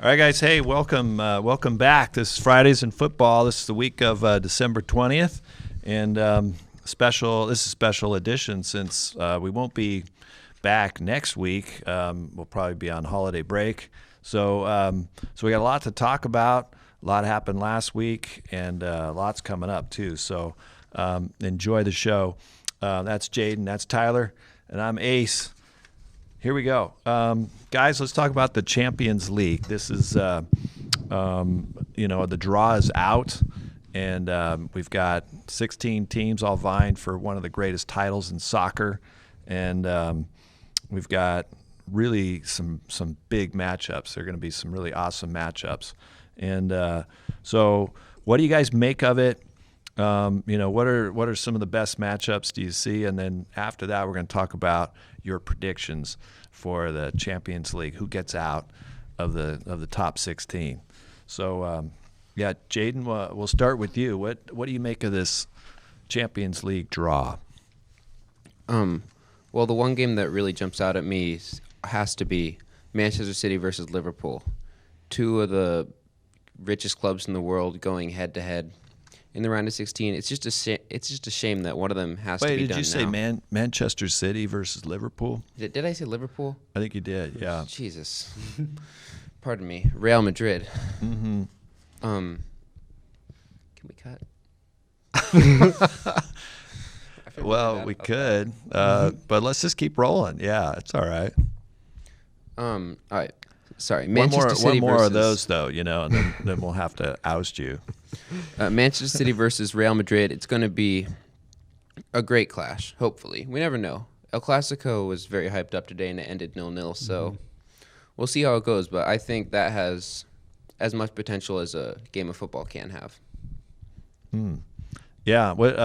All right, guys. Hey, welcome back. This is Fridays in Football. This is the week of December 20th, and this is a special edition since we won't be back next week. We'll probably be on holiday break. So we got a lot to talk about. A lot happened last week, and lots coming up too. So enjoy the show. That's Jaden. That's Tyler, and I'm Ace. Here we go. Guys, let's talk about the Champions League. This is, the draw is out, and we've got 16 teams all vying for one of the greatest titles in soccer, and we've got really some big matchups. There are going to be some really awesome matchups. And so what do you guys make of it? What are some of the best matchups do you see? And then after that, we're going to talk about your predictions for the Champions League. Who gets out of the top 16? So, Jaden, we'll start with you. What do you make of this Champions League draw? Well, the one game that really jumps out at me has to be Manchester City versus Liverpool, two of the richest clubs in the world going head to head in the round of 16. It's just a shame that one of them has to be done now. Wait, did you say Manchester City versus Liverpool? Did I say Liverpool? I think you did, yeah. Jesus. Pardon me. Real Madrid. Mm-hmm. Can we cut? Well, we could, but let's just keep rolling. Yeah, it's all right. All right. Sorry, Manchester City one more of those, though, and then we'll have to oust you. Manchester City versus Real Madrid. It's going to be a great clash, hopefully. We never know. El Clasico was very hyped up today, and it ended 0-0, so we'll see how it goes. But I think that has as much potential as a game of football can have. Yeah. What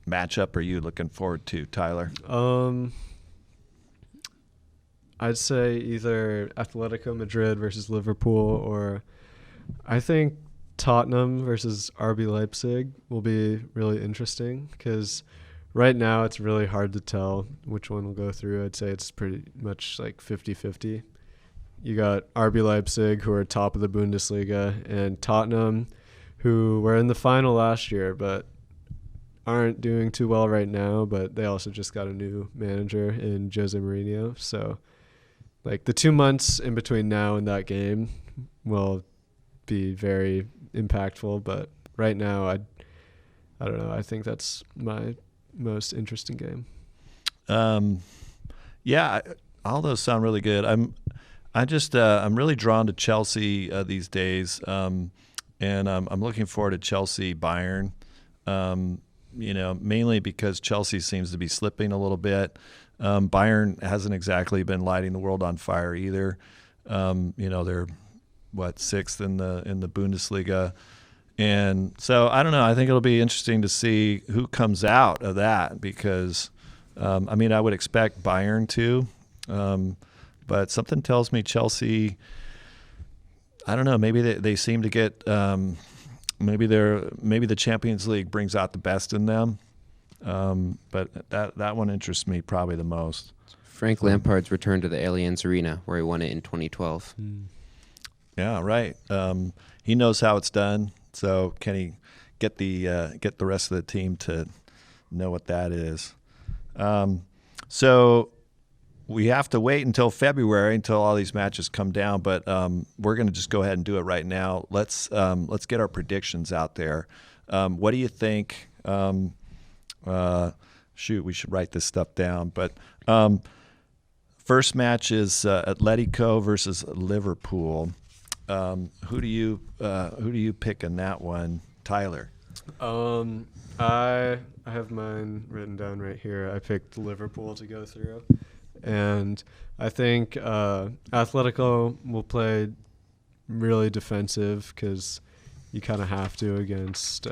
matchup are you looking forward to, Tyler? I'd say either Atletico Madrid versus Liverpool, or I think Tottenham versus Rb Leipzig will be really interesting because right now it's really hard to tell which one will go through. I'd say it's pretty much like 50-50. You got Rb Leipzig, who are top of the Bundesliga, and Tottenham, who were in the final last year but aren't doing too well right now, but they also just got a new manager in Jose Mourinho. So like the 2 months in between now and that game will be very impactful, but right now I don't know. I think that's my most interesting game. Yeah, all those sound really good. I'm really drawn to Chelsea these days, and I'm looking forward to Chelsea Bayern. Mainly because Chelsea seems to be slipping a little bit. Bayern hasn't exactly been lighting the world on fire either. They're sixth in the Bundesliga, and so I don't know. I think it'll be interesting to see who comes out of that because, I would expect Bayern to, but something tells me Chelsea. I don't know. Maybe they seem to get. Maybe the Champions League brings out the best in them, but that one interests me probably the most. Frank Lampard's return to the Allianz Arena, where he won it in 2012. Yeah, right. He knows how it's done. So can he get the rest of the team to know what that is? So we have to wait until February until all these matches come down, but we're going to just go ahead and do it right now. Let's get our predictions out there. What do you think? We should write this stuff down. But first match is Atletico versus Liverpool. Who do you pick in that one, Tyler? I have mine written down right here. I picked Liverpool to go through. And I think Atletico will play really defensive because you kind of have to against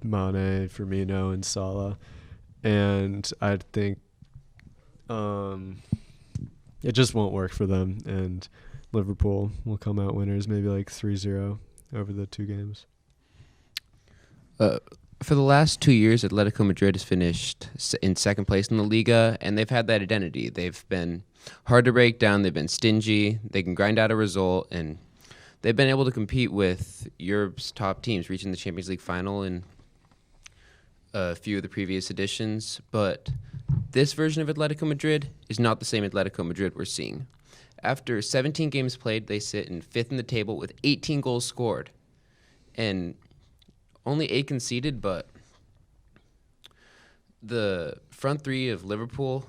Mane, Firmino, and Salah. And I think it just won't work for them. And Liverpool will come out winners, maybe like 3-0 over the two games. For the last 2 years, Atletico Madrid has finished in second place in the Liga, and they've had that identity. They've been hard to break down. They've been stingy. They can grind out a result, and they've been able to compete with Europe's top teams, reaching the Champions League final in a few of the previous editions. But this version of Atletico Madrid is not the same Atletico Madrid we're seeing. After 17 games played, they sit in 5th in the table with 18 goals scored. And only 8 conceded, but the front three of Liverpool,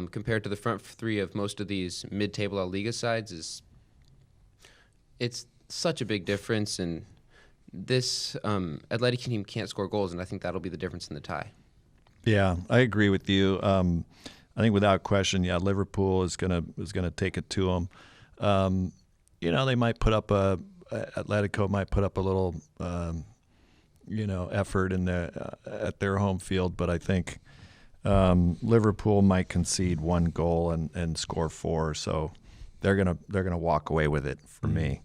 compared to the front three of most of these mid-table La Liga sides, it's such a big difference. And this Atletico team can't score goals, and I think that'll be the difference in the tie. Yeah, I agree with you. I think without question, Liverpool is gonna take it to them. They might put up Atletico might put up a little effort in at their home field, but I think Liverpool might concede 1 goal and score 4, so they're gonna walk away with it for me.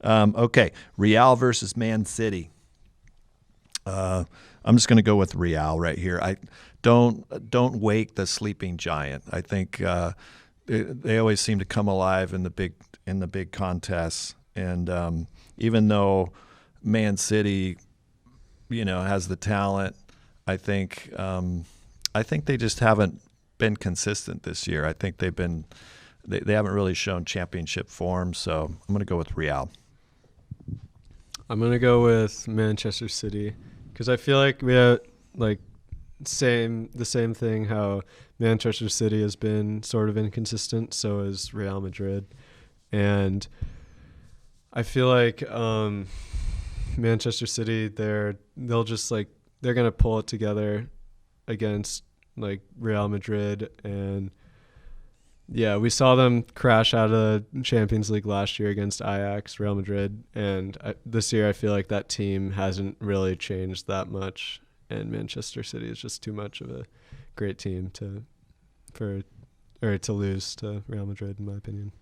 Okay, Real versus Man City. I'm just gonna go with Real right here. I don't wake the sleeping giant. I think they always seem to come alive in the big contests, and even though Man City has the talent, I think they just haven't been consistent this year. I think they haven't really shown championship form, so I'm going to go with Real. I'm going to go with Manchester City because I feel like we have the same thing how Manchester City has been sort of inconsistent, so is Real Madrid. And I feel like Manchester City, they're gonna pull it together against Real Madrid, and we saw them crash out of the Champions League last year against Ajax, Real Madrid, and this year I feel like that team hasn't really changed that much, and Manchester City is just too much of a great team to lose to Real Madrid, in my opinion.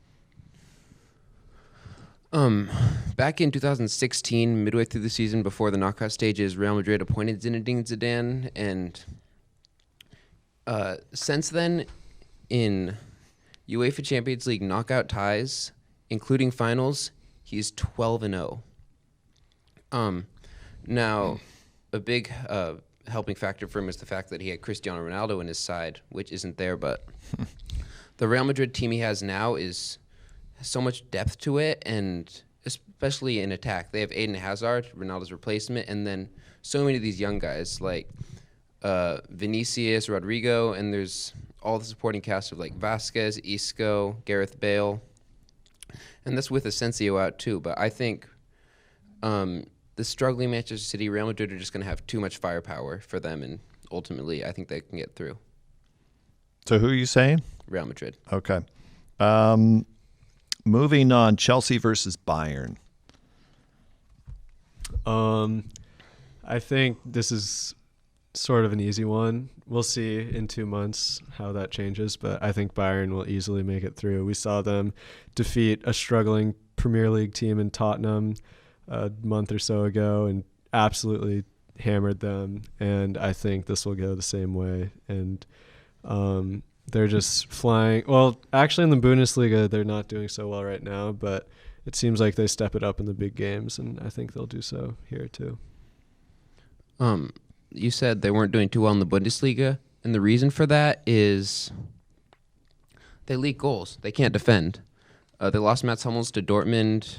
Back in 2016, midway through the season before the knockout stages, Real Madrid appointed Zinedine Zidane, and since then, in UEFA Champions League knockout ties, including finals, he's 12-0. Now, a big helping factor for him is the fact that he had Cristiano Ronaldo in his side, which isn't there, but the Real Madrid team he has now has so much depth to it, and especially in attack. They have Eden Hazard, Ronaldo's replacement, and then so many of these young guys like Vinicius, Rodrigo, and there's all the supporting cast of Vasquez, Isco, Gareth Bale, and that's with Asensio out too. But I think the struggling Manchester City, Real Madrid are just going to have too much firepower for them, and ultimately I think they can get through. So who are you saying? Real Madrid. Okay. Moving on, Chelsea versus Bayern. I think this is sort of an easy one. We'll see in 2 months how that changes, but I think Bayern will easily make it through. We saw them defeat a struggling Premier League team in Tottenham a month or so ago and absolutely hammered them, and I think this will go the same way. And they're just flying. Well, actually in the Bundesliga, they're not doing so well right now, but it seems like they step it up in the big games, and I think they'll do so here too. You said they weren't doing too well in the Bundesliga, and the reason for that is they leak goals. They can't defend. They lost Mats Hummels to Dortmund.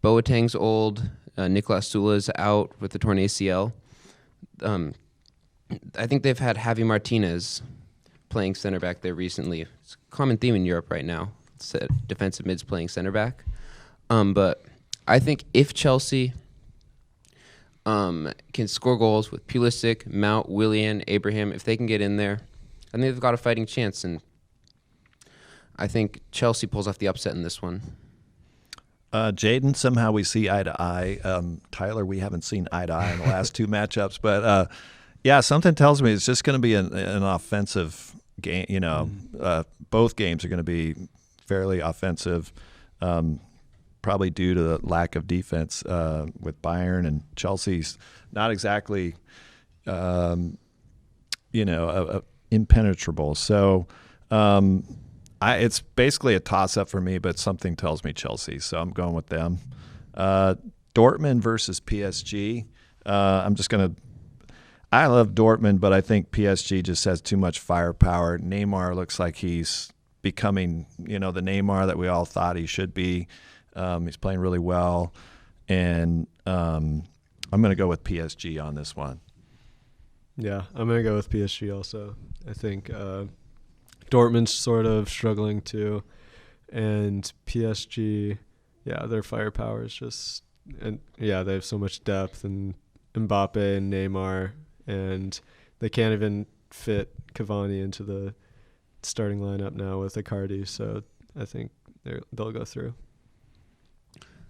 Boateng's old. Niklas Sula's out with the torn ACL. I think they've had Javi Martinez playing center back there recently. It's a common theme in Europe right now. It's defensive mids playing center back. But I think if Chelsea can score goals with Pulisic, Mount, Willian, Abraham, if they can get in there, I think they've got a fighting chance. And I think Chelsea pulls off the upset in this one. Jaden, somehow we see eye to eye. Tyler, we haven't seen eye to eye in the last 2 matchups, but something tells me it's just going to be an offensive game. Both games are going to be fairly offensive, probably due to the lack of defense with Bayern, and Chelsea's not exactly, impenetrable. So It's basically a toss-up for me, but something tells me Chelsea, so I'm going with them. Dortmund versus PSG. I love Dortmund, but I think PSG just has too much firepower. Neymar looks like he's becoming, the Neymar that we all thought he should be. He's playing really well, and I'm going to go with PSG on this one. Yeah, I'm going to go with PSG also. I think Dortmund's sort of struggling too, and PSG, their firepower is just, and they have so much depth, and Mbappe and Neymar, and they can't even fit Cavani into the starting lineup now with Icardi, so I think they'll go through.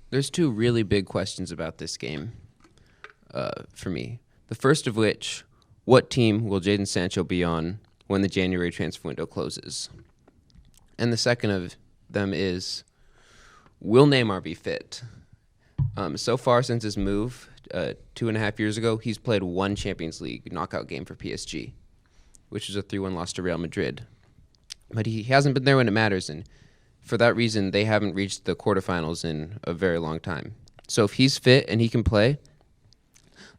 There's two really big questions about this game for me. The first of which, what team will Jaden Sancho be on when the January transfer window closes? And the second of them is, will Neymar be fit? So far since his move 2.5 years ago, he's played one Champions League knockout game for PSG, which was a 3-1 loss to Real Madrid. But he hasn't been there when it matters, and for that reason, they haven't reached the quarterfinals in a very long time. So if he's fit and he can play,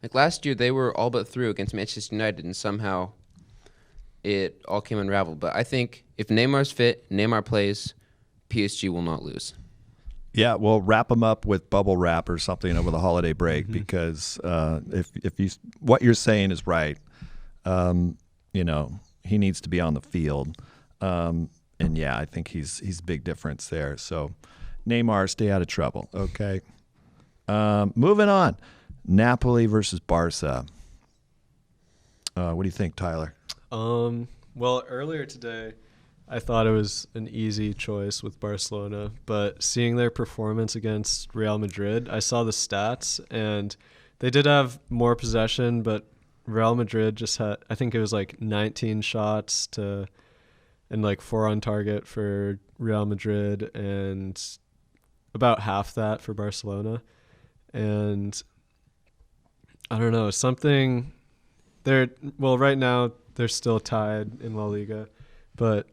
like last year, they were all but through against Manchester United, and somehow it all came unraveled. But I think if Neymar's fit, Neymar plays, PSG will not lose. Yeah, we'll wrap them up with bubble wrap or something over the holiday break because if you what you're saying is right, he needs to be on the field, and I think he's a big difference there. So Neymar, stay out of trouble, okay? Moving on, Napoli versus Barsa. What do you think, Tyler? Well, earlier today, I thought it was an easy choice with Barcelona, but seeing their performance against Real Madrid, I saw the stats, and they did have more possession, but Real Madrid just had, I think it was like 19 shots and like 4 on target for Real Madrid, and about half that for Barcelona. And I don't know, right now they're still tied in La Liga, but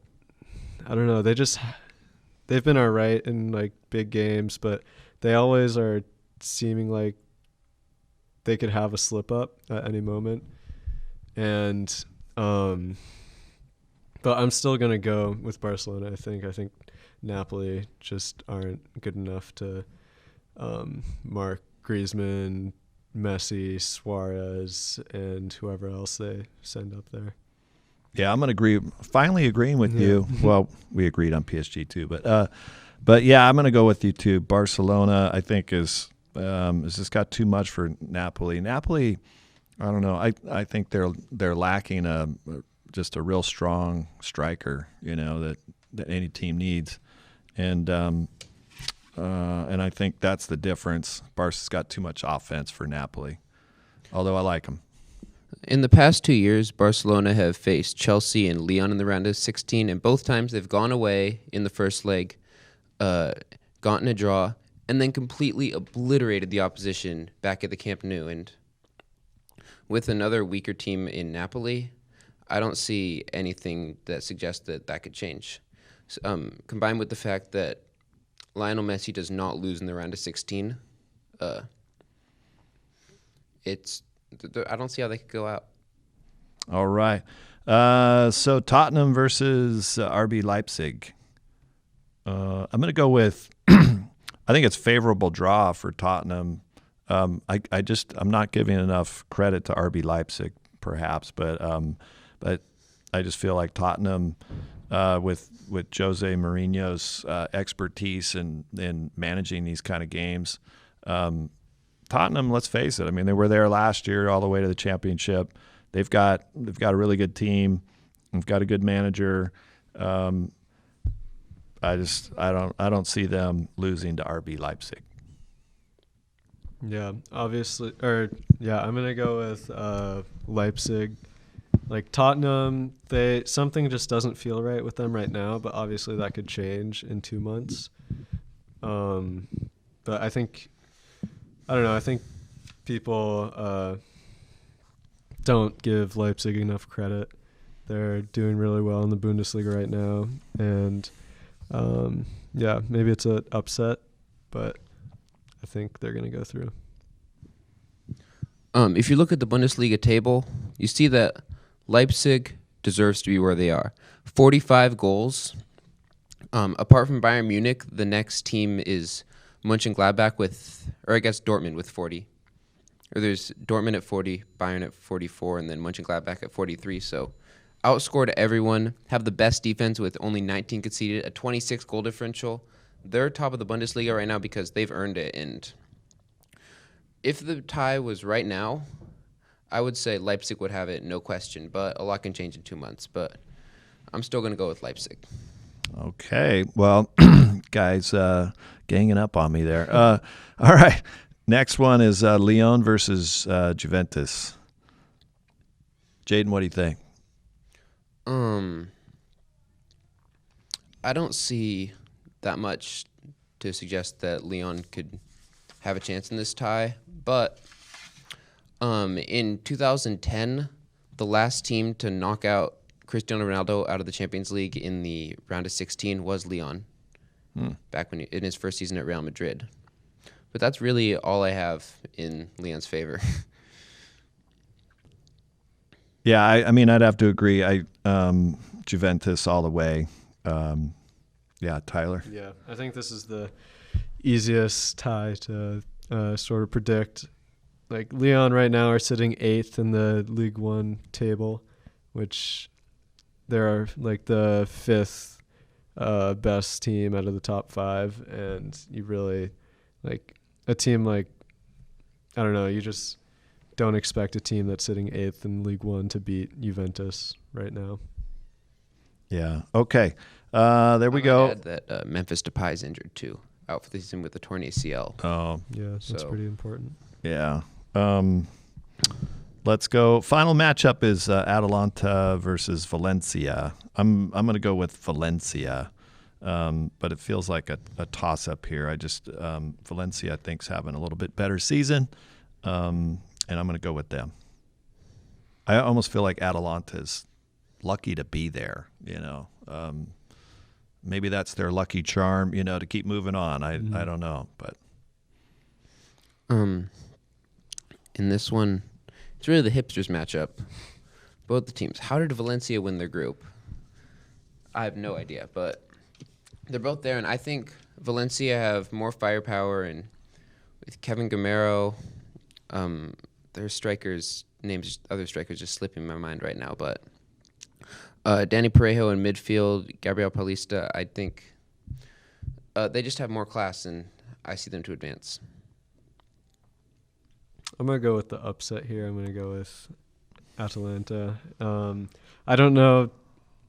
I don't know. They've been all right in like big games, but they always are seeming like they could have a slip up at any moment. And, but I'm still going to go with Barcelona. I think Napoli just aren't good enough to, mark Griezmann, Messi, Suarez, and whoever else they send up there. Yeah, I'm going to finally agreeing with you. Well, we agreed on PSG too, but yeah, I'm going to go with you too. Barcelona, I think, has just got too much for Napoli. Napoli, I don't know. I think they're lacking just a real strong striker, that any team needs, and I think that's the difference. Barca's got too much offense for Napoli, although I like them. In the past 2 years, Barcelona have faced Chelsea and Lyon in the round of 16, and both times they've gone away in the first leg, gotten a draw, and then completely obliterated the opposition back at the Camp Nou. And with another weaker team in Napoli, I don't see anything that suggests that could change. Combined with the fact that Lionel Messi does not lose in the round of 16, I don't see how they could go out. All right. So Tottenham versus Rb Leipzig. I'm going to go with I think it's favorable draw for Tottenham. I'm not giving enough credit to Rb Leipzig, perhaps, but I just feel like Tottenham, with Jose Mourinho's expertise in managing these kind of games. Tottenham, let's face it. I mean, they were there last year all the way to the championship. They've got a really good team. They've got a good manager. I don't see them losing to Rb Leipzig. Yeah, obviously, I'm gonna go with Leipzig. Like Tottenham, something just doesn't feel right with them right now, but obviously that could change in 2 months. But I think people don't give Leipzig enough credit. They're doing really well in the Bundesliga right now, and Yeah, maybe it's an upset, but I think they're going to go through. If you look at the Bundesliga table, you see that Leipzig deserves to be where they are. 45 goals. Apart from Bayern Munich, the next team is Mönchengladbach Dortmund with 40. Or there's Dortmund at 40, Bayern at 44, and then Mönchengladbach at 43. So outscored everyone, have the best defense with only 19 conceded, a 26 goal differential. They're top of the Bundesliga right now because they've earned it. And if the tie was right now, I would say Leipzig would have it, no question. But a lot can change in 2 months. But I'm still going to go with Leipzig. Okay. Well, guys, ganging up on me there. All right. Next one is Lyon versus Juventus. Jaden, what do you think? I don't see that much to suggest that Lyon could have a chance in this tie. But in 2010, the last team to knock out Cristiano Ronaldo out of the Champions League in the round of 16 was Lyon, back in his first season at Real Madrid. But that's really all I have in Lyon's favor. Yeah, I mean, I'd have to agree. Juventus all the way. Yeah, Tyler. Yeah, I think this is the easiest tie to sort of predict. Like Lyon right now are sitting 8th in the Ligue 1 table, which they're like the 5th best team out of the top 5, and you really like a team like, I don't know, you just don't expect a team that's sitting 8th in League 1 to beat Juventus right now. Yeah. Okay. There we go. Add that Memphis Depay is injured too, out for the season with a torn ACL. Oh, yeah, that's pretty important. Yeah. Let's go. Final matchup is Atalanta versus Valencia. I'm going to go with Valencia, but it feels like a toss-up here. Valencia, I think, is having a little bit better season, and I'm going to go with them. I almost feel like Atalanta's lucky to be there, maybe that's their lucky charm, to keep moving on. I don't know, but in this one, it's really the hipsters matchup. Both the teams. How did Valencia win their group? I have no idea, but they're both there, and I think Valencia have more firepower, and with Kevin Gamero, their strikers' names, other strikers just slipping my mind right now, but Danny Parejo in midfield, Gabriel Paulista, I think they just have more class, and I see them to advance. I'm going to go with the upset here. I'm going to go with Atalanta. I don't know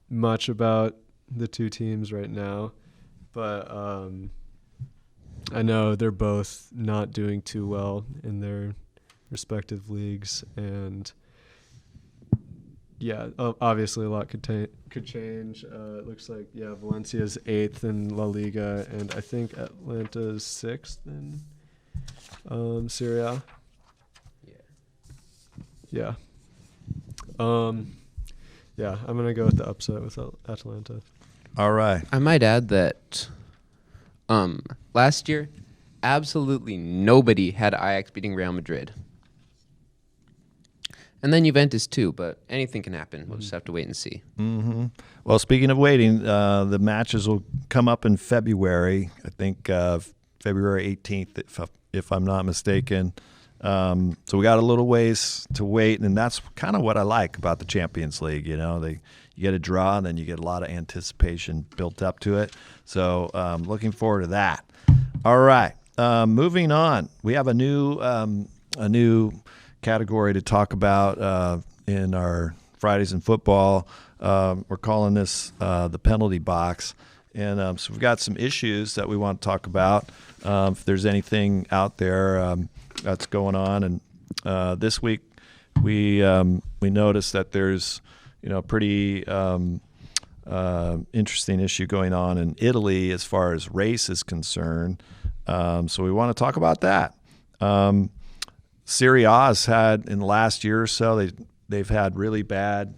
much about the two teams right now, but I know they're both not doing too well in their respective leagues, and yeah, obviously a lot could change. It looks like Valencia's 8th in La Liga, and I think Atlanta's 6th in Serie A. Yeah. I'm gonna go with the upset with Atalanta. all right. I might add that last year, absolutely nobody had Ajax beating Real Madrid. And then Juventus too, but anything can happen. We'll just have to wait and see. Mm-hmm. Well, speaking of waiting, the matches will come up in February. I think February 18th, if I'm not mistaken. So we got a little ways to wait, and that's kind of what I like about the Champions League. You get a draw, and then you get a lot of anticipation built up to it. So looking forward to that. All right, moving on. We have a new category to talk about in our Fridays in Football. We're calling this the penalty box. And so we've got some issues that we want to talk about. If there's anything out there that's going on. And this week we noticed that there's a pretty interesting issue going on in Italy as far as race is concerned. So we want to talk about that. Serie A has had, in the last year or so, they've had really bad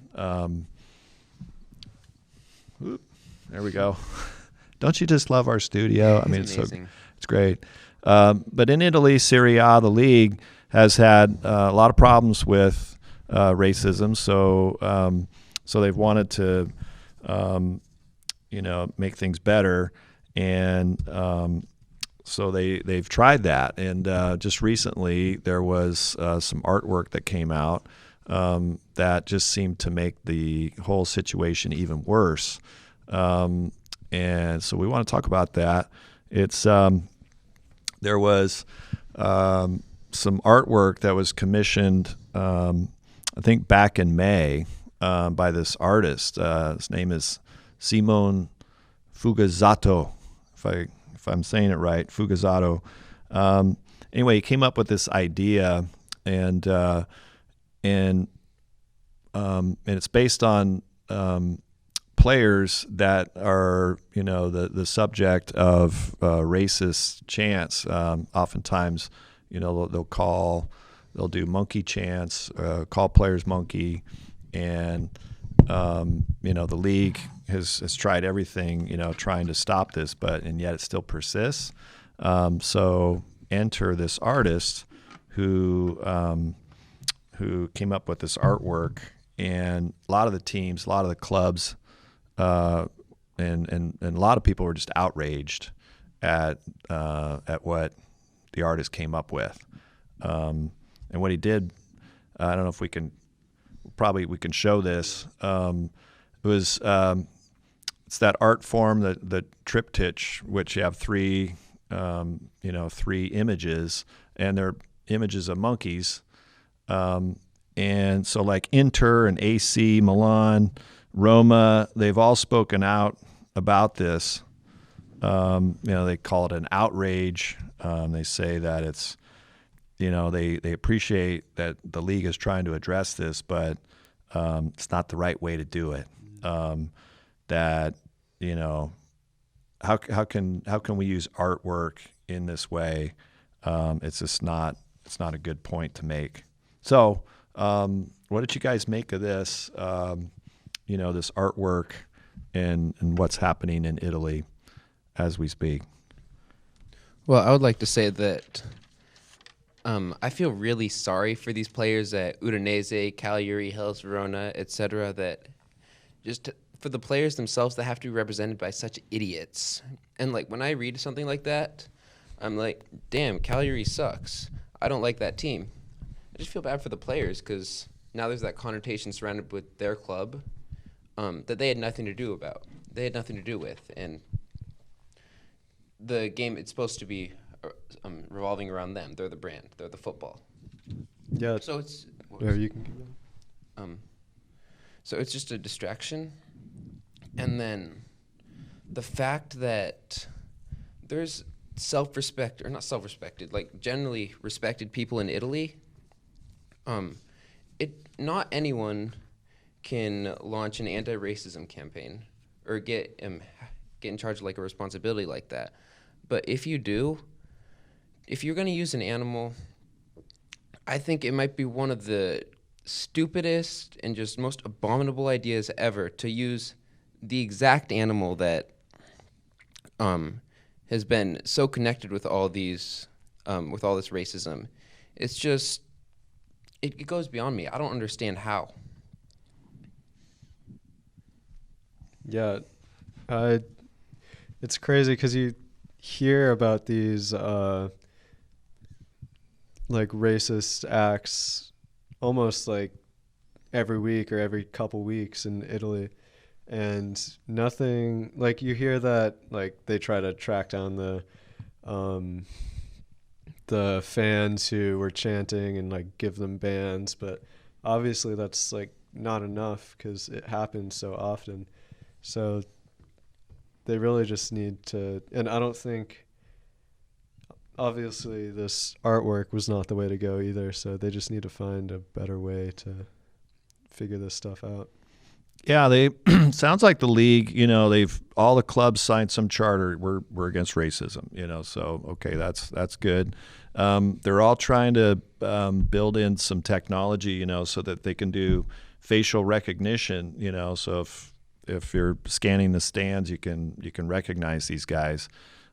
there we go. Don't you just love our studio? I mean, it's amazing. it's great. But in Italy, Serie A, the league has had a lot of problems with racism. So they've wanted to, make things better, and so they've tried that. And just recently, there was some artwork that came out that just seemed to make the whole situation even worse. And so we want to talk about that. It's there was some artwork that was commissioned, I think back in May, by this artist. His name is Simone Fugazzato, if I'm saying it right, Fugazzato. Anyway, he came up with this idea, and it's based on players that are, the subject of racist chants. Oftentimes, they'll do monkey chants, call players monkey, and the league has tried everything, trying to stop this, and yet it still persists. So enter this artist who came up with this artwork, and a lot of the teams, a lot of the clubs, and a lot of people were just outraged at what the artist came up with, and what he did. I don't know if we can show this. It was it's that art form, the triptych, which you have three images, and they're images of monkeys. And so like Inter and AC Milan, Roma, they've all spoken out about this. They call it an outrage. They say that it's, they appreciate that the league is trying to address this, but it's not the right way to do it. How can we use artwork in this way? It's just not a good point to make. So, what did you guys make of this? This artwork and what's happening in Italy as we speak. Well, I would like to say that I feel really sorry for these players at Udinese, Cagliari, Hellas Verona, etc. That just for the players themselves that have to be represented by such idiots. And like when I read something like that, I'm like, damn, Cagliari sucks. I don't like that team. I just feel bad for the players because now there's that connotation surrounded with their club that they had nothing to do about. They had nothing to do with, and the game, it's supposed to be revolving around them. They're the brand. They're the football. Yeah. So it's You can keep going. So it's just a distraction, and then the fact that there's self-respect, or not self-respected, like generally respected people in Italy. Not anyone can launch an anti-racism campaign or get in charge of like a responsibility like that. But if you do, if you're going to use an animal, I think it might be one of the stupidest and just most abominable ideas ever to use the exact animal that has been so connected with all these, with all this racism. It's just, it goes beyond me. I don't understand how. Yeah, it's crazy because you hear about these like racist acts almost like every week or every couple weeks in Italy, and nothing, like you hear that like they try to track down the fans who were chanting and like give them bans, but obviously that's like not enough because it happens so often. So they really just need to, and I don't think, obviously this artwork was not the way to go either, so they just need to find a better way to figure this stuff out. Yeah, they sounds like the league, they've all the clubs signed some charter. We're against racism, so okay, that's good. They're all trying to build in some technology, so that they can do facial recognition, so if you're scanning the stands, you can recognize these guys.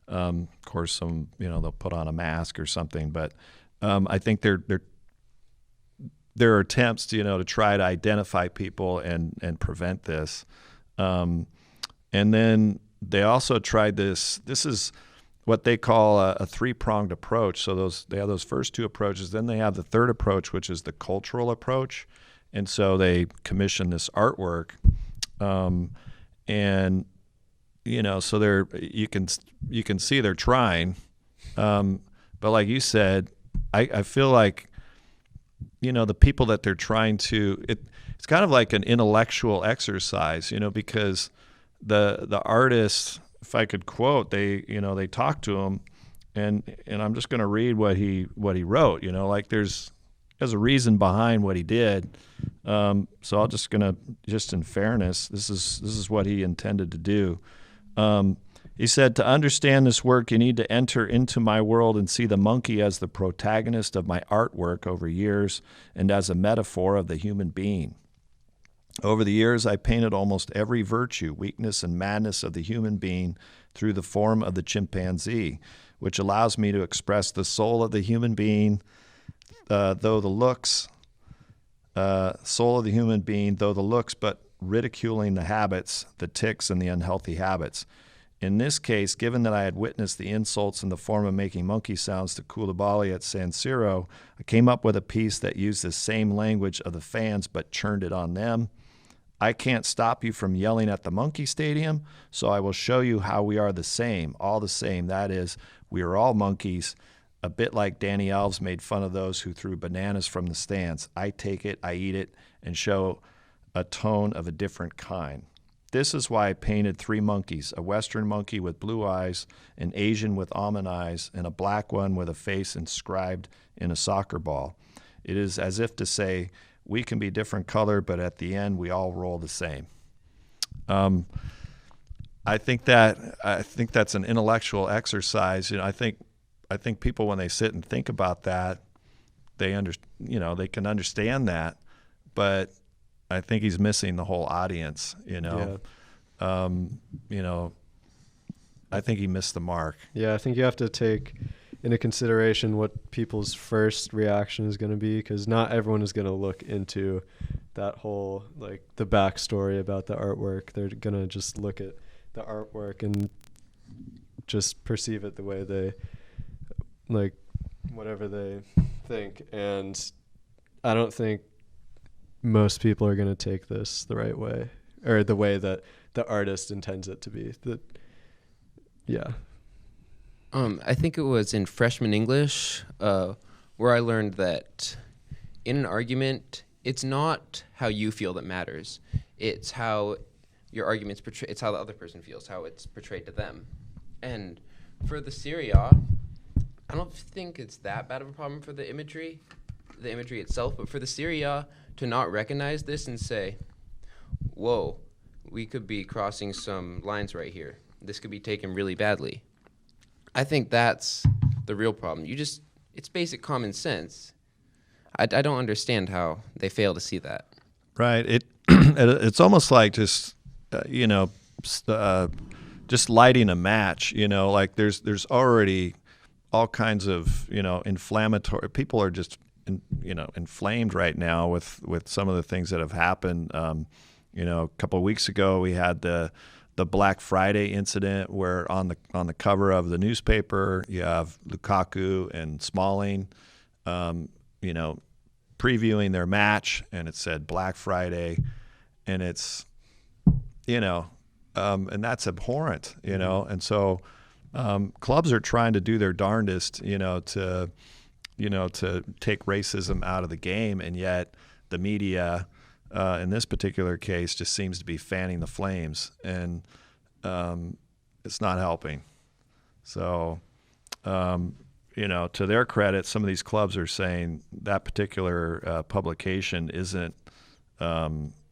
Of course, some they'll put on a mask or something, but I think there are attempts to try to identify people and prevent this. And then they also tried this. This is what they call a three-pronged approach. So they have those first two approaches. Then they have the third approach, which is the cultural approach. And so they commissioned this artwork, and so you can see they're trying, but like you said, I feel like the people that they're trying to it's kind of like an intellectual exercise, because the artists, if I could quote, they talked to him, and I'm just going to read what he wrote. Like there's a reason behind what he did. So I'll just in fairness, this is what he intended to do. He said, to understand this work, you need to enter into my world and see the monkey as the protagonist of my artwork over years and as a metaphor of the human being. Over the years, I painted almost every virtue, weakness, and madness of the human being through the form of the chimpanzee, which allows me to express the soul of the human being, though the looks, but ridiculing the habits, the tics, and the unhealthy habits. In this case, given that I had witnessed the insults in the form of making monkey sounds to Koulibaly at San Siro, I came up with a piece that used the same language of the fans but churned it on them. I can't stop you from yelling at the monkey stadium, so I will show you how we are the same, all the same. That is, we are all monkeys, a bit like Danny Alves made fun of those who threw bananas from the stands. I take it, I eat it, and show a tone of a different kind. This is why I painted three monkeys, a Western monkey with blue eyes, an Asian with almond eyes, and a black one with a face inscribed in a soccer ball. It is as if to say, we can be different color, but at the end, we all roll the same. I think that's an intellectual exercise. I think people, when they sit and think about that, they can understand that, but I think he's missing the whole audience. Yeah. I think he missed the mark. Yeah, I think you have to take into consideration what people's first reaction is going to be, because not everyone is going to look into that whole, like, the backstory about the artwork. They're going to just look at the artwork and just perceive it the way they, like, whatever they think. And I don't think most people are going to take this the right way, or the way that the artist intends it to be. Yeah. I think it was in freshman English where I learned that in an argument, it's not how you feel that matters. It's how your argument's portrayed. It's how the other person feels, how it's portrayed to them. And for the Serie A, I don't think it's that bad of a problem for the imagery itself, but for the Serie A to not recognize this and say, whoa, we could be crossing some lines right here. This could be taken really badly. I think that's the real problem. It's basic common sense. I don't understand how they fail to see that. Right. It's almost like just just lighting a match. Like there's already all kinds of inflammatory. People are just inflamed right now with some of the things that have happened. A couple of weeks ago we had the Black Friday incident where on the cover of the newspaper you have Lukaku and Smalling, previewing their match, and it said Black Friday, and it's, and that's abhorrent, and so clubs are trying to do their darndest, to take racism out of the game, and yet the media, in this particular case, just seems to be fanning the flames, and it's not helping. So, to their credit, some of these clubs are saying that particular publication isn't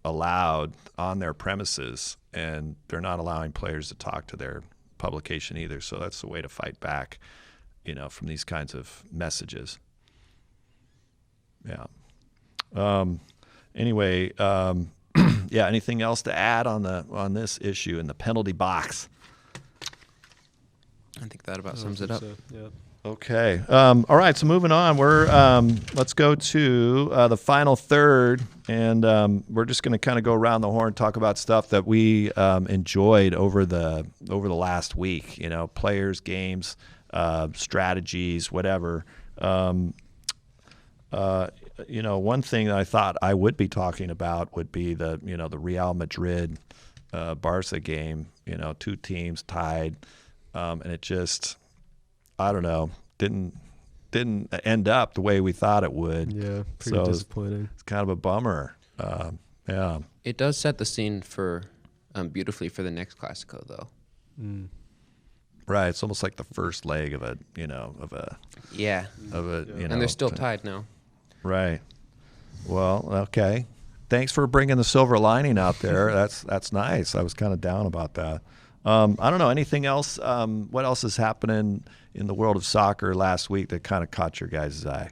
allowed on their premises, and they're not allowing players to talk to their publication either. So that's the way to fight back, from these kinds of messages. Yeah. Anyway, yeah. Anything else to add on this issue in the penalty box? I think that about sums it up. So, yeah. Okay. All right. So moving on, let's go to the final third, and we're just going to kind of go around the horn, talk about stuff that we enjoyed over the last week. You know, players, games, strategies, whatever. You know, one thing that I thought I would be talking about would be the Real Madrid Barsa game. You know, two teams tied, and it just, I don't know, didn't end up the way we thought it would. Yeah, pretty disappointing. It's kind of a bummer. Yeah. It does set the scene for beautifully for the next Clasico, though. Mm. Right. It's almost like the first leg of a. Yeah. And they're still tied now. Right. Well, okay. Thanks for bringing the silver lining out there. That's nice. I was kind of down about that. I don't know. Anything else? What else is happening in the world of soccer last week that kind of caught your guys' eye?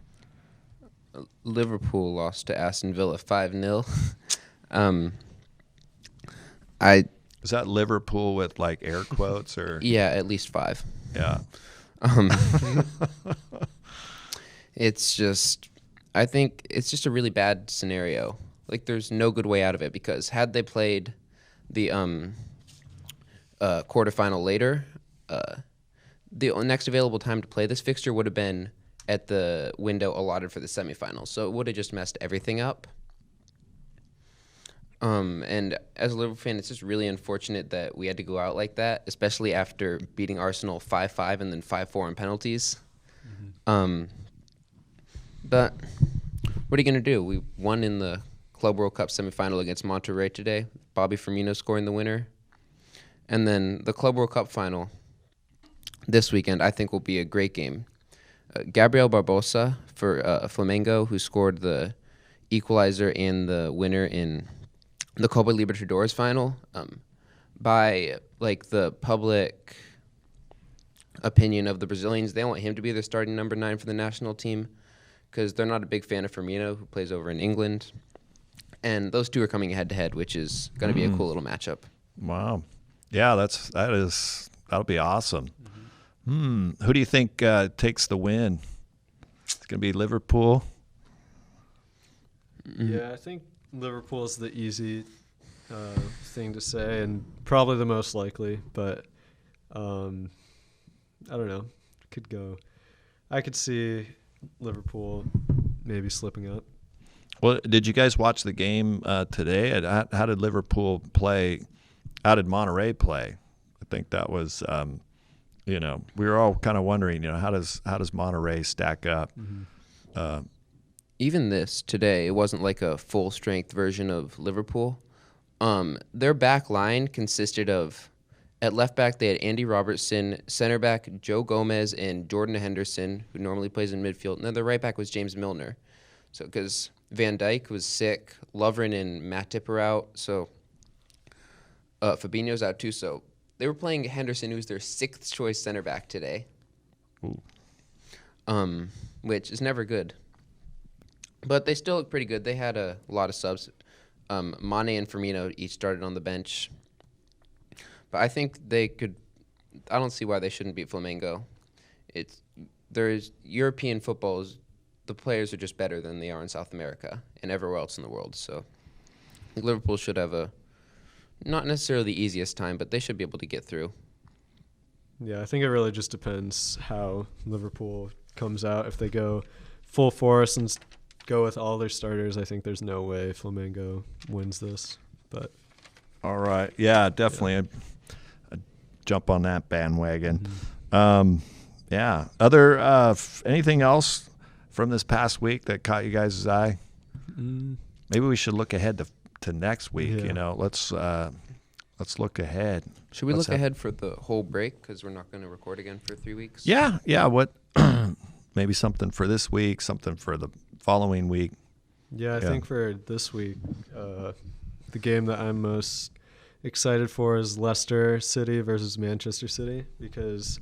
Liverpool lost to Aston Villa 5-0. Is that Liverpool with like air quotes or? Yeah, at least 5. Yeah. I think it's just a really bad scenario. Like, there's no good way out of it, because had they played the quarterfinal later, the next available time to play this fixture would have been at the window allotted for the semifinals. So it would have just messed everything up. And as a Liverpool fan, it's just really unfortunate that we had to go out like that, especially after beating Arsenal 5-5 and then 5-4 in penalties. Mm-hmm. But what are you going to do? We won in the Club World Cup semifinal against Monterrey today. Bobby Firmino scoring the winner. And then the Club World Cup final this weekend, I think, will be a great game. Gabriel Barbosa for Flamengo, who scored the equalizer and the winner in the Copa Libertadores final. By the public opinion of the Brazilians, they want him to be their starting number 9 for the national team, because they're not a big fan of Firmino, who plays over in England. And those two are coming head-to-head, which is going to be a cool little matchup. Wow. Yeah, that'll be awesome. Mm-hmm. Who do you think takes the win? It's going to be Liverpool? Yeah, I think Liverpool is the easy thing to say and probably the most likely, but I don't know. I could see Liverpool maybe slipping up. Well, did you guys watch the game today? How did Liverpool play? How did Monterrey play? I think that was, we were all kind of wondering, how does Monterrey stack up? Mm-hmm. Even this today, it wasn't like a full strength version of Liverpool. Their back line consisted of, at left back, they had Andy Robertson, center back Joe Gomez, and Jordan Henderson, who normally plays in midfield. And then the right back was James Milner. So, because Van Dijk was sick, Lovren and Matip are out, so Fabinho's out too. So they were playing Henderson, who's their 6th choice center back today. Ooh. Which is never good. But they still look pretty good. They had a lot of subs. Mane and Firmino each started on the bench. But I think they could. I don't see why they shouldn't beat Flamengo. There's European footballs. The players are just better than they are in South America and everywhere else in the world. So I think Liverpool should have not necessarily the easiest time, but they should be able to get through. Yeah, I think it really just depends how Liverpool comes out. If they go full force and go with all their starters, I think there's no way Flamengo wins this. But all right, yeah, definitely. Yeah. I'd jump on that bandwagon. Mm-hmm. Yeah. Other anything else from this past week that caught you guys' eye? Maybe we should look ahead to next week. Yeah. Let's look ahead. Should we look ahead for the whole break, because we're not going to record again for 3 weeks? Yeah. What? Maybe something for this week, something for the following week. Yeah, I think for this week, the game that I'm most excited for is Leicester City versus Manchester City, because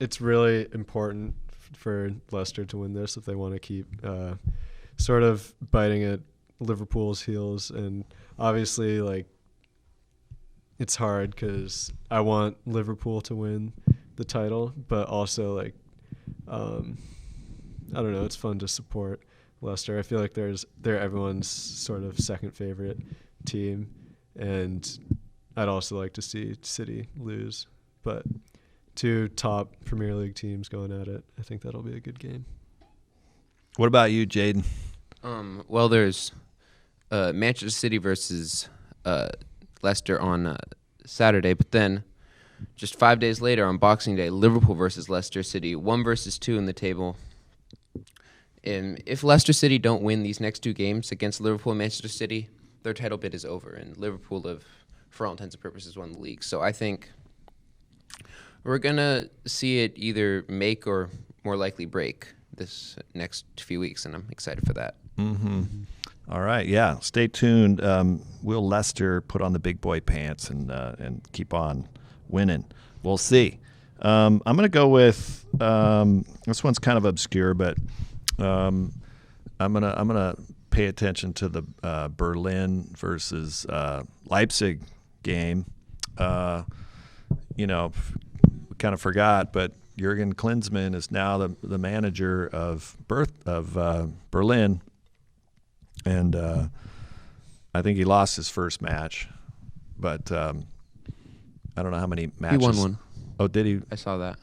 it's really important for Leicester to win this if they want to keep sort of biting at Liverpool's heels, and obviously like it's hard because I want Liverpool to win the title, but also like I don't know, it's fun to support Leicester. I feel like they're everyone's sort of second favorite team, and I'd also like to see City lose, but two top Premier League teams going at it, I think that'll be a good game. What about you, Jaden? Well, there's Manchester City versus Leicester on Saturday, but then just 5 days later on Boxing Day, Liverpool versus Leicester City, 1 versus 2 in the table. And if Leicester City don't win these next 2 games against Liverpool and Manchester City, their title bid is over, and Liverpool have, for all intents and purposes, won the league. So I think we're going to see it either make or more likely break this next few weeks, and I'm excited for that. Mm-hmm. All right, yeah. Stay tuned. Will Leicester put on the big boy pants and keep on winning? We'll see. I'm going to go with this one's kind of obscure, but I'm gonna pay attention to the Berlin versus Leipzig game. We kind of forgot, but Jurgen Klinsmann is now the manager of Berlin, and I think he lost his first match, but I don't know how many matches. He won one. Oh, did he? I saw that.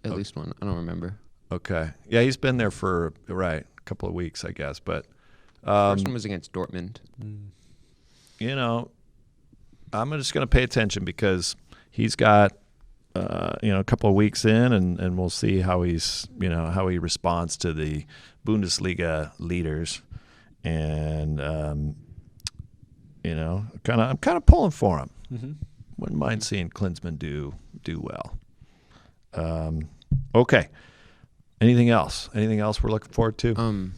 At least one. I don't remember. Okay. Yeah, he's been there for a couple of weeks, I guess. But first one was against Dortmund. I'm just going to pay attention because he's got a couple of weeks in, and we'll see how how he responds to the Bundesliga leaders, and I'm kind of pulling for him. Mm-hmm. Wouldn't mind seeing Klinsmann do well. Okay. Anything else? Anything else we're looking forward to?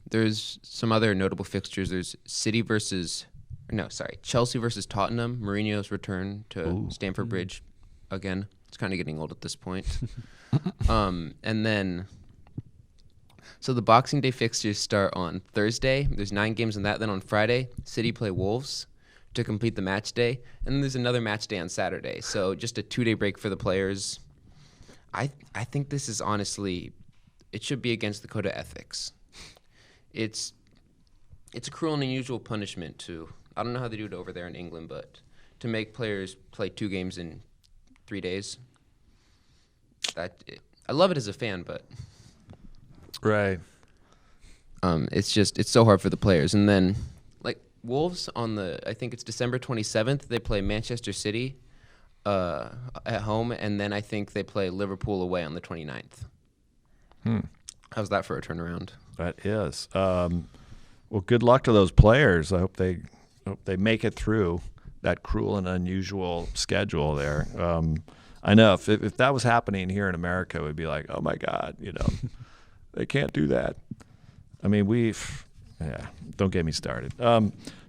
There's some other notable fixtures. There's Chelsea versus Tottenham. Mourinho's return to Stamford Bridge again. It's kind of getting old at this point. And then, so the Boxing Day fixtures start on Thursday. There's 9 games on that. Then on Friday, City play Wolves to complete the match day. And then there's another match day on Saturday. So just a 2-day break for the players. I think this is honestly, it should be against the code of ethics. It's a cruel and unusual punishment to, I don't know how they do it over there in England, but to make players play 2 games in 3 days. I love it as a fan, but right. It's so hard for the players. And then like Wolves I think it's December 27th, they play Manchester City at home, and then I think they play Liverpool away on the 29th. How's that for a turnaround? That is. Well, good luck to those players. I hope they make it through that cruel and unusual schedule there. I know if that was happening here in America, we'd be like, oh my God, they can't do that. I mean, don't get me started.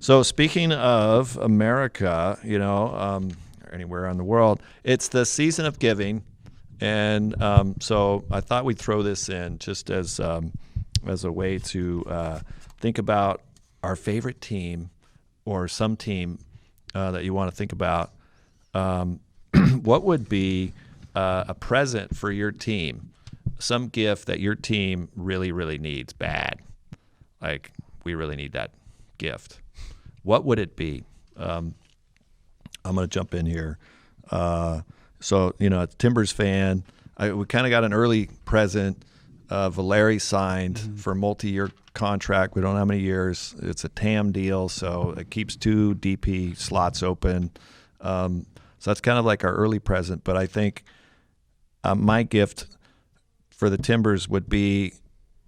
So speaking of America, or anywhere in the world, it's the season of giving. And so I thought we'd throw this in just as a way to think about our favorite team or some team that you want to think about. What would be a present for your team? Some gift that your team really, really needs bad. Like, we really need that gift. What would it be? I'm going to jump in here. So, a Timbers fan, we kind of got an early present. Valeri signed for a multi-year contract. We don't know how many years. It's a TAM deal, so it keeps 2 DP slots open. So that's kind of like our early present. But I think my gift for the Timbers would be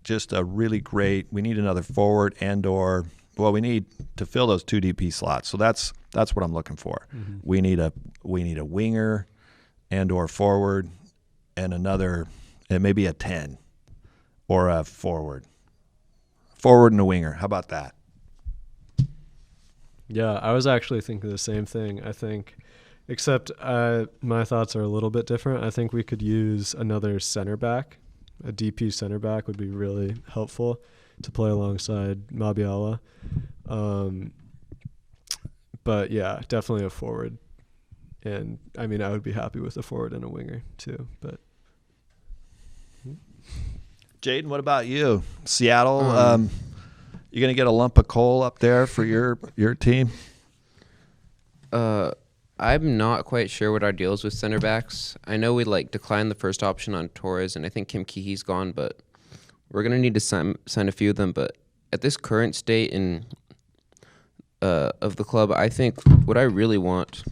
just a really great. We need another forward we need to fill those 2 DP slots. So that's what I'm looking for. Mm-hmm. We need a winger and/or forward, and maybe a 10 or a forward and a winger. How about that? Yeah, I was actually thinking the same thing. I think, except my thoughts are a little bit different. I think we could use another center back. A DP center back would be really helpful to play alongside Mabiala. But yeah, definitely a forward. And I mean, I would be happy with a forward and a winger too. But Jaden, what about you? Seattle, you gonna get a lump of coal up there for your team? I'm not quite sure what our deal is with center backs. I know we declined the first option on Torres, and I think Kim Kihi's gone, but we're gonna need to sign a few of them. But at this current state of the club, I think what I really want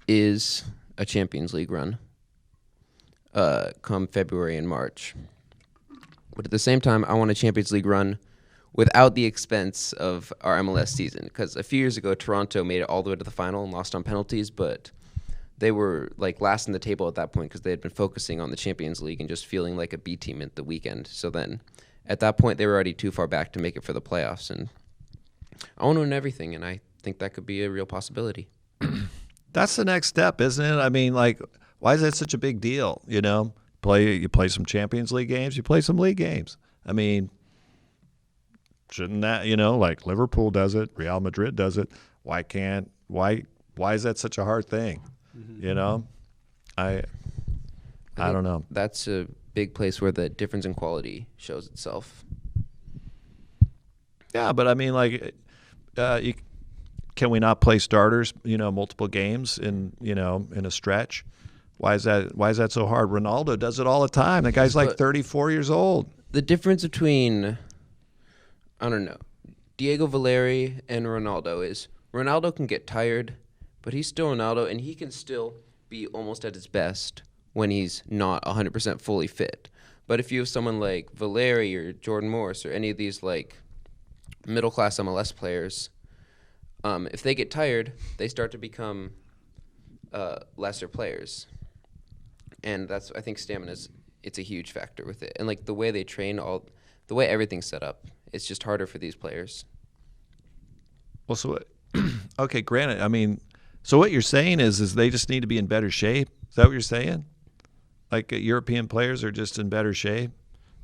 is a Champions League run come February and March. But at the same time, I want a Champions League run without the expense of our MLS season. Because a few years ago, Toronto made it all the way to the final and lost on penalties, but they were last in the table at that point because they had been focusing on the Champions League and just feeling like a B team at the weekend. So then at that point, they were already too far back to make it for the playoffs. And I want to win everything, and I think that could be a real possibility. That's the next step, isn't it? I mean, why is that such a big deal? You play some Champions League games, you play some league games. I mean, shouldn't that, like Liverpool does it, Real Madrid does it. Why is that such a hard thing? Mm-hmm. I don't know. That's a big place where the difference in quality shows itself. Yeah, but I mean, can we not play starters, multiple games in a stretch? Why is that so hard? Ronaldo does it all the time. The guy's 34 years old. The difference between, I don't know, Diego Valeri and Ronaldo is Ronaldo can get tired, but he's still Ronaldo, and he can still be almost at his best when he's not 100% fully fit. But if you have someone like Valeri or Jordan Morris or any of these middle-class MLS players, if they get tired, they start to become lesser players. And I think stamina it's a huge factor with it. And the way they train, the way everything's set up, it's just harder for these players. Well, so okay, granted. I mean, so what you're saying is they just need to be in better shape. Is that what you're saying? European players are just in better shape,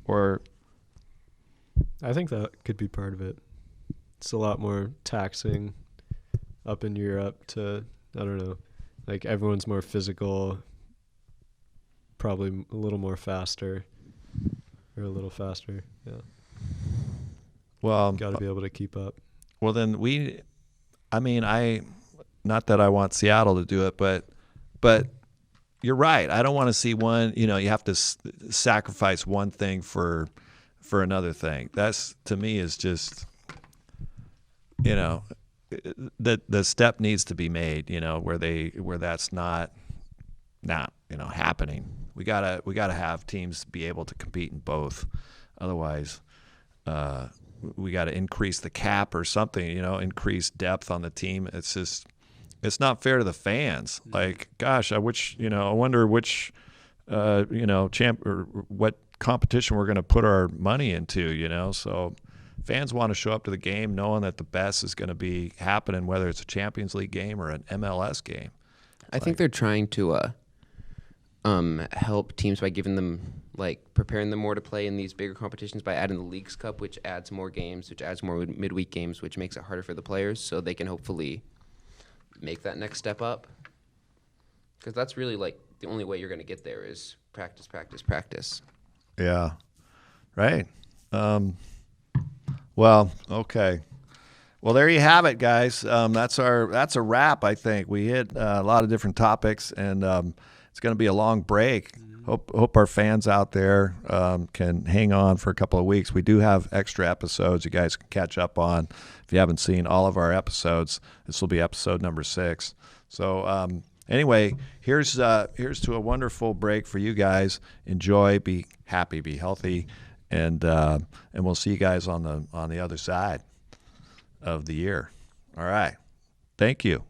or? I think that could be part of it. It's a lot more taxing up in Europe to, I don't know, everyone's more physical, probably a little more faster, or a little faster, yeah. Well, got to be able to keep up. Well, then not that I want Seattle to do it, but you're right. I don't want to see one, you have to sacrifice one thing for another thing. That's, to me, is just, the step needs to be made, where that's not happening. We gotta have teams be able to compete in both. Otherwise, we got to increase the cap or something, increase depth on the team. It's not fair to the fans. Gosh, I wonder which, champ or what competition we're going to put our money into, so fans want to show up to the game knowing that the best is going to be happening, whether it's a Champions League game or an MLS game. I think they're trying to help teams by giving them, preparing them more to play in these bigger competitions by adding the Leagues Cup, which adds more games, which adds more midweek games, which makes it harder for the players, so they can hopefully make that next step up. Because that's really, the only way you're going to get there is practice, practice, practice. Yeah, right. Well, okay. Well, there you have it, guys. That's a wrap. I think we hit a lot of different topics, and it's going to be a long break. Hope our fans out there can hang on for a couple of weeks. We do have extra episodes you guys can catch up on. If you haven't seen all of our episodes, this will be episode number 6. So anyway, here's to a wonderful break for you guys. Enjoy, be happy, be healthy, and we'll see you guys on the other side of the year. All right. Thank you.